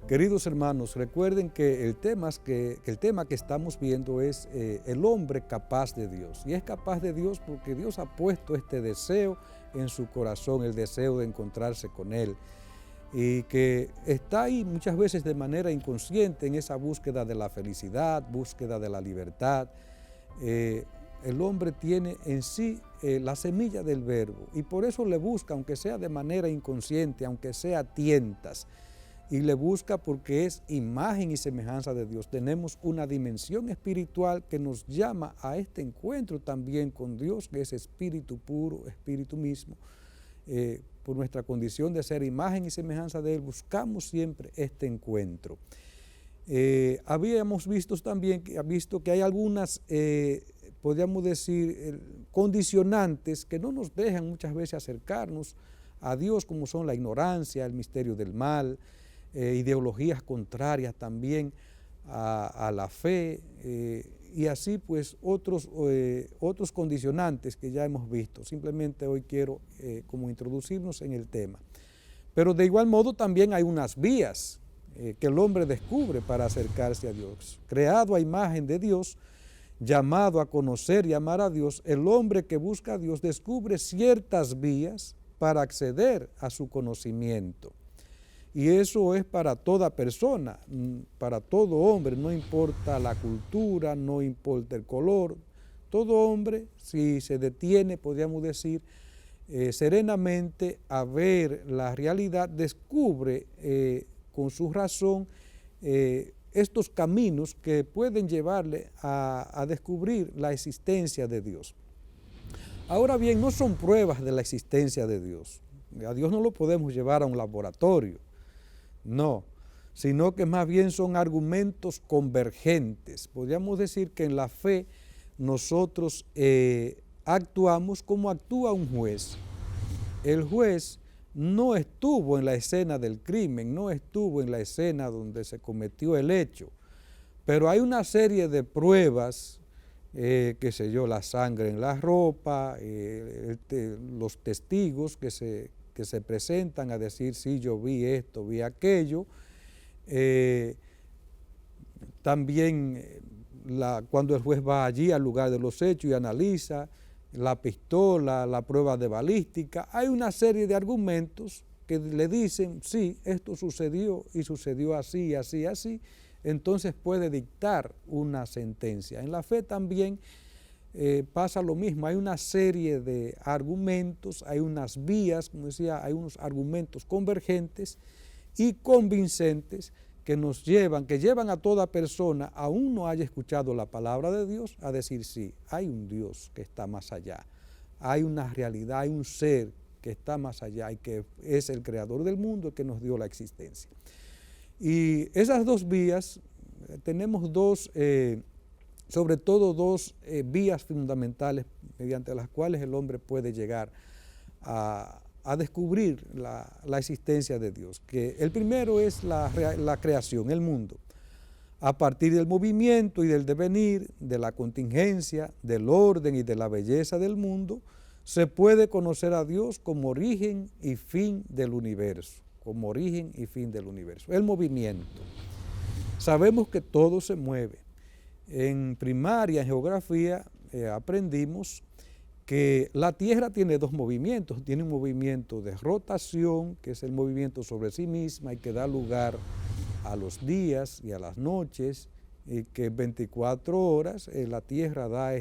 Queridos hermanos, recuerden que el tema que estamos viendo es el hombre capaz de Dios. Y es capaz de Dios porque Dios ha puesto este deseo en su corazón, el deseo de encontrarse con Él. Y que está ahí muchas veces de manera inconsciente en esa búsqueda de la felicidad, búsqueda de la libertad. El hombre tiene en sí la semilla del verbo y por eso le busca, aunque sea de manera inconsciente, aunque sea a tientas, y le busca porque es imagen y semejanza de Dios. Tenemos una dimensión espiritual que nos llama a este encuentro también con Dios, que es espíritu puro, espíritu mismo. Por nuestra condición de ser imagen y semejanza de Él, buscamos siempre este encuentro. Habíamos visto también que hay algunas, podríamos decir, condicionantes que no nos dejan muchas veces acercarnos a Dios, como son la ignorancia, el misterio del mal, ideologías contrarias también a la fe, y así pues otros condicionantes que ya hemos visto. Simplemente hoy quiero como introducirnos en el tema. Pero de igual modo también hay unas vías que el hombre descubre para acercarse a Dios. Creado a imagen de Dios, llamado a conocer y amar a Dios, el hombre que busca a Dios descubre ciertas vías para acceder a su conocimiento. Y eso es para toda persona, para todo hombre, no importa la cultura, no importa el color. Todo hombre, si se detiene, podríamos decir, serenamente a ver la realidad, descubre con su razón estos caminos que pueden llevarle a descubrir la existencia de Dios. Ahora bien, no son pruebas de la existencia de Dios. A Dios no lo podemos llevar a un laboratorio. No, sino que más bien son argumentos convergentes. Podríamos decir que en la fe nosotros actuamos como actúa un juez. El juez no estuvo en la escena del crimen, no estuvo en la escena donde se cometió el hecho, pero hay una serie de pruebas, qué sé yo, la sangre en la ropa, los testigos que se presentan a decir, sí, yo vi esto, vi aquello. También cuando el juez va allí al lugar de los hechos y analiza la pistola, la prueba de balística, hay una serie de argumentos que le dicen, sí, esto sucedió y sucedió así, así, así, entonces puede dictar una sentencia. En la fe también pasa lo mismo, hay una serie de argumentos, hay unas vías, como decía, hay unos argumentos convergentes y convincentes que llevan a toda persona, aún no haya escuchado la palabra de Dios, a decir sí, hay un Dios que está más allá, hay una realidad, hay un ser que está más allá y que es el creador del mundo, que nos dio la existencia. Y esas dos vías, tenemos sobre todo dos vías fundamentales mediante las cuales el hombre puede llegar a descubrir la existencia de Dios. Que el primero es la creación, el mundo. A partir del movimiento y del devenir, de la contingencia, del orden y de la belleza del mundo, se puede conocer a Dios como origen y fin del universo. Como origen y fin del universo. El movimiento. Sabemos que todo se mueve. En primaria, en geografía, aprendimos que la Tierra tiene dos movimientos. Tiene un movimiento de rotación, que es el movimiento sobre sí misma y que da lugar a los días y a las noches, y que en 24 horas la Tierra da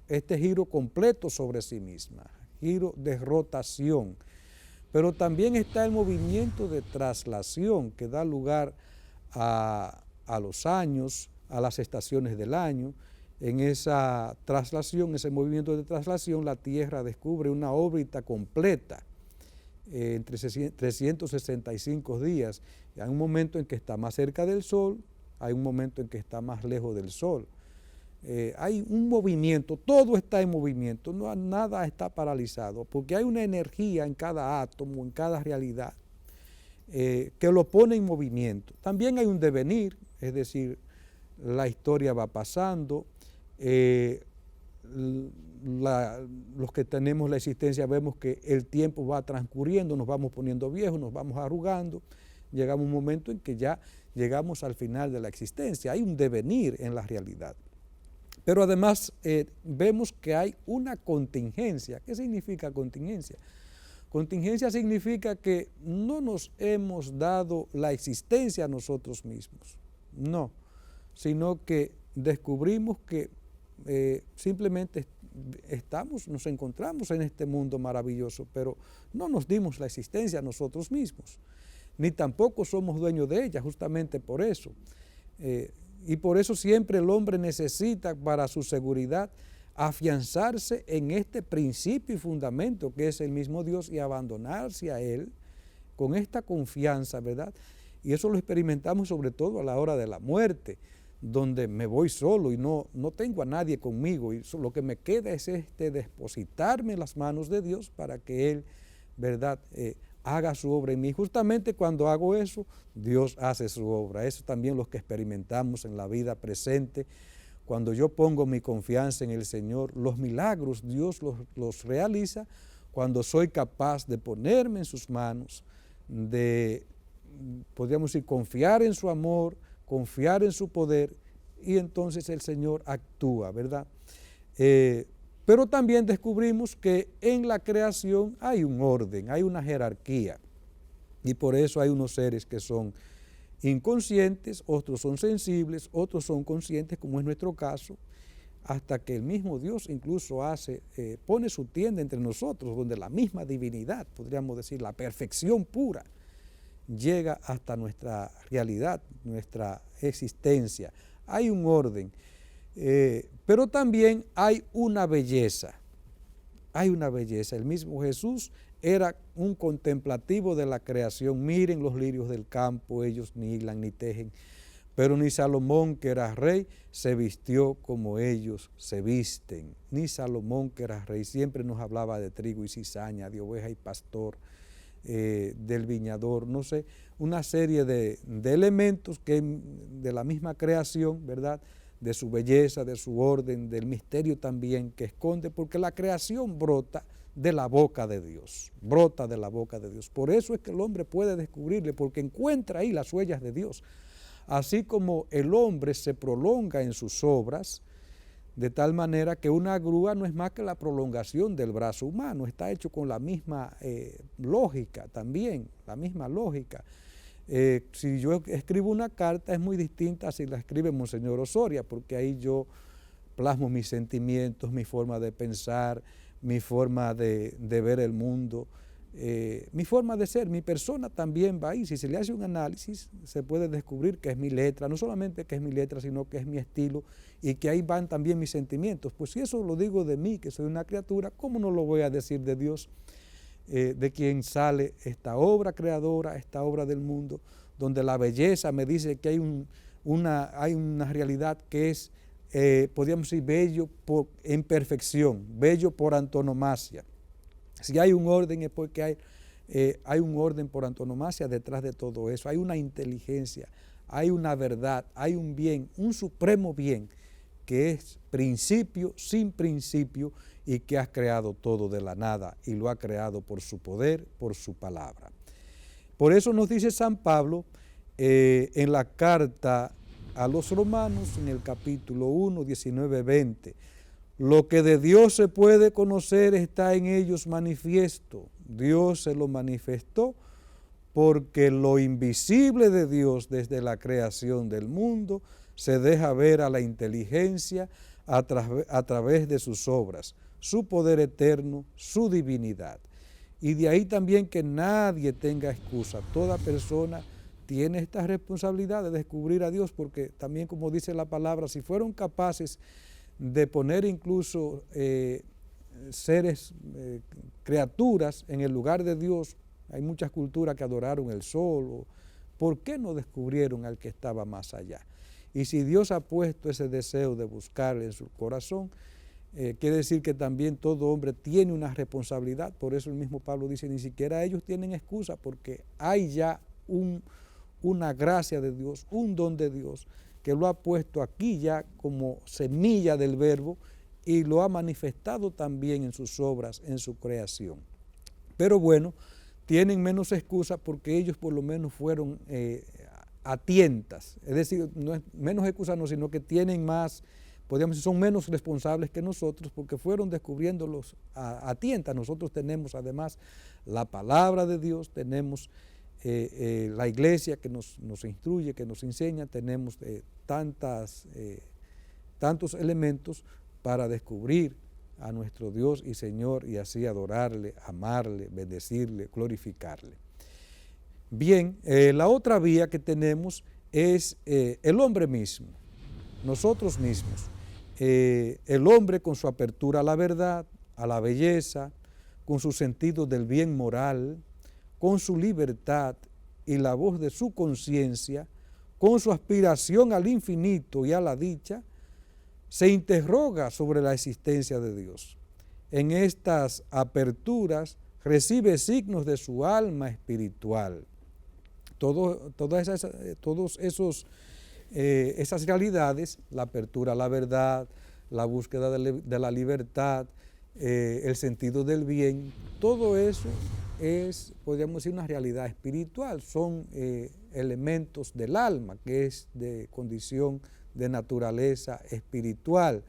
este giro completo sobre sí misma, giro de rotación. Pero también está el movimiento de traslación, que da lugar a los años, a las estaciones del año. En esa traslación, ese movimiento de traslación, la Tierra descubre una órbita completa entre 365 días. Hay un momento en que está más cerca del Sol, hay un momento en que está más lejos del Sol. Hay un movimiento, todo está en movimiento, nada está paralizado, porque hay una energía en cada átomo, en cada realidad, que lo pone en movimiento. También hay un devenir, es decir, la historia va pasando, los que tenemos la existencia vemos que el tiempo va transcurriendo, nos vamos poniendo viejos, nos vamos arrugando, llegamos a un momento en que ya llegamos al final de la existencia, hay un devenir en la realidad. Pero además vemos que hay una contingencia. ¿Qué significa contingencia? Contingencia significa que no nos hemos dado la existencia a nosotros mismos, no, sino que descubrimos que simplemente nos encontramos en este mundo maravilloso, pero no nos dimos la existencia a nosotros mismos, ni tampoco somos dueños de ella, justamente por eso. Y por eso siempre el hombre necesita para su seguridad afianzarse en este principio y fundamento que es el mismo Dios y abandonarse a Él con esta confianza, ¿verdad? Y eso lo experimentamos sobre todo a la hora de la muerte, donde me voy solo y no tengo a nadie conmigo y lo que me queda es depositarme en las manos de Dios para que Él, ¿verdad?, haga su obra en mí. Justamente cuando hago eso, Dios hace su obra. Eso también lo que experimentamos en la vida presente. Cuando yo pongo mi confianza en el Señor, los milagros Dios los realiza cuando soy capaz de ponerme en sus manos, de, podríamos decir, confiar en su amor, confiar en su poder, y entonces el Señor actúa, ¿verdad? Pero también descubrimos que en la creación hay un orden, hay una jerarquía, y por eso hay unos seres que son inconscientes, otros son sensibles, otros son conscientes, como es nuestro caso, hasta que el mismo Dios incluso pone su tienda entre nosotros, donde la misma divinidad, podríamos decir, la perfección pura, llega hasta nuestra realidad, nuestra existencia. Hay un orden, pero también hay una belleza. Hay una belleza. El mismo Jesús era un contemplativo de la creación. Miren los lirios del campo, ellos ni hilan ni tejen, pero ni Salomón, que era rey, se vistió como ellos se visten. Ni Salomón, que era rey, siempre nos hablaba de trigo y cizaña, de oveja y pastor, del viñador, no sé, una serie de elementos que de la misma creación, ¿verdad?, de su belleza, de su orden, del misterio también que esconde, porque la creación brota de la boca de Dios, brota de la boca de Dios. Por eso es que el hombre puede descubrirle, porque encuentra ahí las huellas de Dios. Así como el hombre se prolonga en sus obras, de tal manera que una grúa no es más que la prolongación del brazo humano, está hecho con la misma lógica también, la misma lógica. Si yo escribo una carta es muy distinta a si la escribe Monseñor Osoria, porque ahí yo plasmo mis sentimientos, mi forma de pensar, mi forma de ver el mundo, mi forma de ser, mi persona también va ahí. Si se le hace un análisis, se puede descubrir que es mi letra, no solamente que es mi letra, sino que es mi estilo y que ahí van también mis sentimientos. Pues si eso lo digo de mí, que soy una criatura, ¿cómo no lo voy a decir de Dios? De quien sale esta obra creadora, esta obra del mundo, donde la belleza me dice que hay una realidad que es, podríamos decir, bello en perfección, bello por antonomasia. Si hay un orden es porque hay un orden por antonomasia detrás de todo eso, hay una inteligencia, hay una verdad, hay un bien, un supremo bien, que es principio sin principio y que ha creado todo de la nada y lo ha creado por su poder, por su palabra. Por eso nos dice San Pablo en la carta a los Romanos, en el capítulo 1, 19, 20, lo que de Dios se puede conocer está en ellos manifiesto. Dios se lo manifestó porque lo invisible de Dios desde la creación del mundo se deja ver a la inteligencia a través de sus obras, su poder eterno, su divinidad. Y de ahí también que nadie tenga excusa. Toda persona tiene esta responsabilidad de descubrir a Dios, porque también, como dice la palabra, si fueron capaces de poner incluso seres, criaturas en el lugar de Dios, hay muchas culturas que adoraron el sol, ¿por qué no descubrieron al que estaba más allá? Y si Dios ha puesto ese deseo de buscarle en su corazón, quiere decir que también todo hombre tiene una responsabilidad. Por eso el mismo Pablo dice, ni siquiera ellos tienen excusa, porque hay ya una gracia de Dios, un don de Dios, que lo ha puesto aquí ya como semilla del verbo y lo ha manifestado también en sus obras, en su creación. Pero bueno, tienen menos excusa porque ellos por lo menos fueron a tientas, es decir, no es menos excusa no, sino que tienen más, podríamos decir, son menos responsables que nosotros porque fueron descubriéndolos a tientas. Nosotros tenemos además la palabra de Dios, tenemos la iglesia que nos instruye, que nos enseña, tenemos tantos elementos para descubrir a nuestro Dios y Señor y así adorarle, amarle, bendecirle, glorificarle. Bien, la otra vía que tenemos es el hombre mismo, nosotros mismos. El hombre con su apertura a la verdad, a la belleza, con su sentido del bien moral, con su libertad y la voz de su conciencia, con su aspiración al infinito y a la dicha, se interroga sobre la existencia de Dios. En estas aperturas recibe signos de su alma espiritual. Todas esas realidades, la apertura a la verdad, la búsqueda de la libertad, el sentido del bien, todo eso es, podríamos decir, una realidad espiritual, son elementos del alma, que es de condición de naturaleza espiritual.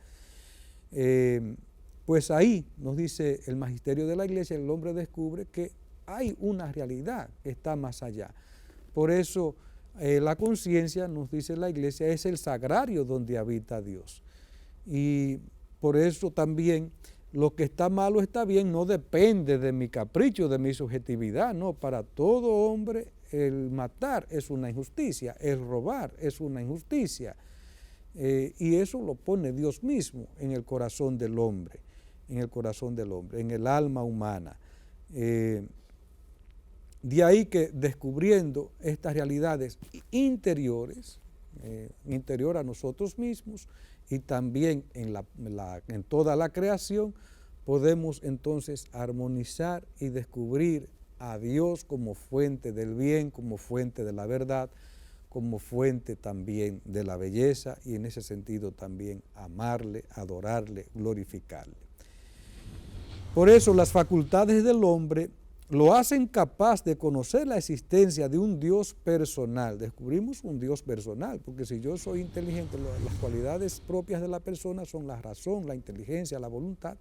Pues ahí nos dice el magisterio de la iglesia, el hombre descubre que hay una realidad que está más allá. Por eso la conciencia, nos dice la iglesia, es el sagrario donde habita Dios. Y por eso también lo que está mal o está bien no depende de mi capricho, de mi subjetividad, no, para todo hombre el matar es una injusticia, el robar es una injusticia. Y eso lo pone Dios mismo en el corazón del hombre, en el alma humana. De ahí que descubriendo estas realidades interiores, interior a nosotros mismos y también en toda la creación, podemos entonces armonizar y descubrir a Dios como fuente del bien, como fuente de la verdad, como fuente también de la belleza y en ese sentido también amarle, adorarle, glorificarle. Por eso las facultades del hombre lo hacen capaz de conocer la existencia de un Dios personal. Descubrimos un Dios personal, porque si yo soy inteligente, las cualidades propias de la persona son la razón, la inteligencia, la voluntad.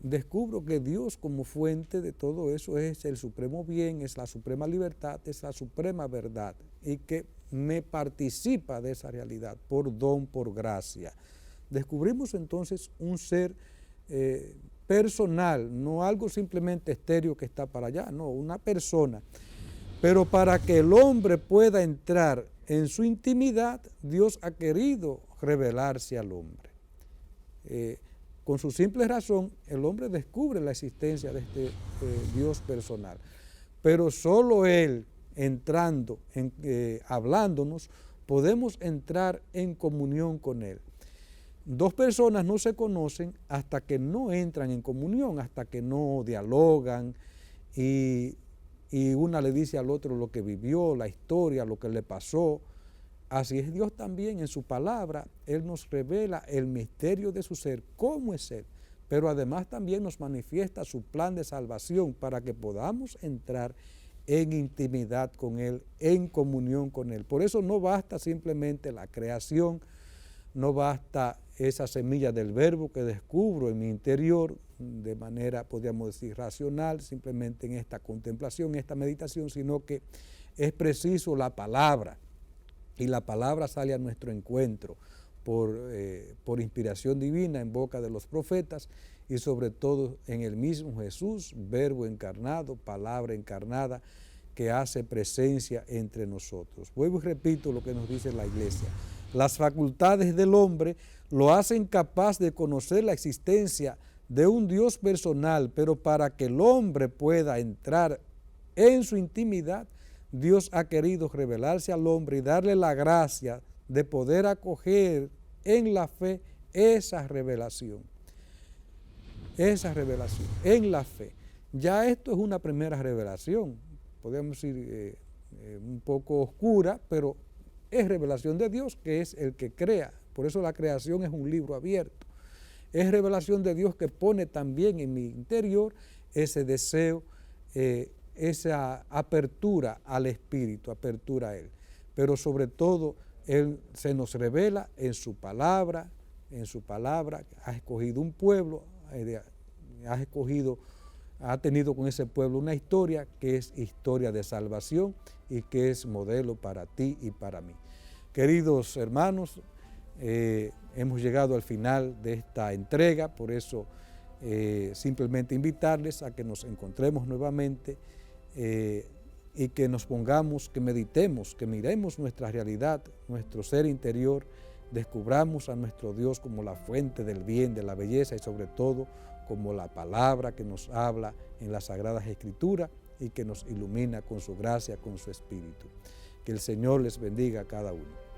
Descubro que Dios como fuente de todo eso es el supremo bien, es la suprema libertad, es la suprema verdad y que me participa de esa realidad por don, por gracia. Descubrimos entonces un ser personal, no algo simplemente estéreo que está para allá, no, una persona. Pero para que el hombre pueda entrar en su intimidad, Dios ha querido revelarse al hombre. Con su simple razón, el hombre descubre la existencia de este Dios personal. Pero solo Él, entrando, hablándonos, podemos entrar en comunión con Él. Dos personas no se conocen hasta que no entran en comunión, hasta que no dialogan y una le dice al otro lo que vivió, la historia, lo que le pasó. Así es Dios también en su palabra, Él nos revela el misterio de su ser, cómo es Él, pero además también nos manifiesta su plan de salvación para que podamos entrar en intimidad con Él, en comunión con Él. Por eso no basta simplemente la creación, no basta esa semilla del verbo que descubro en mi interior de manera, podríamos decir, racional, simplemente en esta contemplación, en esta meditación, sino que es preciso la palabra. Y la palabra sale a nuestro encuentro por inspiración divina en boca de los profetas y sobre todo en el mismo Jesús, verbo encarnado, palabra encarnada, que hace presencia entre nosotros. Vuelvo y repito lo que nos dice la iglesia. Las facultades del hombre lo hacen capaz de conocer la existencia de un Dios personal, pero para que el hombre pueda entrar en su intimidad, Dios ha querido revelarse al hombre y darle la gracia de poder acoger en la fe esa revelación en la fe. Ya esto es una primera revelación, podemos decir un poco oscura, pero es revelación de Dios, que es el que crea. Por eso la creación es un libro abierto. Es revelación de Dios que pone también en mi interior ese deseo esa apertura al Espíritu, apertura a Él. Pero sobre todo, Él se nos revela en su palabra, ha escogido un pueblo, ha tenido con ese pueblo una historia que es historia de salvación y que es modelo para ti y para mí. Queridos hermanos, hemos llegado al final de esta entrega, por eso simplemente invitarles a que nos encontremos nuevamente y que nos pongamos, que meditemos, que miremos nuestra realidad, nuestro ser interior, descubramos a nuestro Dios como la fuente del bien, de la belleza y sobre todo como la palabra que nos habla en las Sagradas Escrituras y que nos ilumina con su gracia, con su Espíritu. Que el Señor les bendiga a cada uno.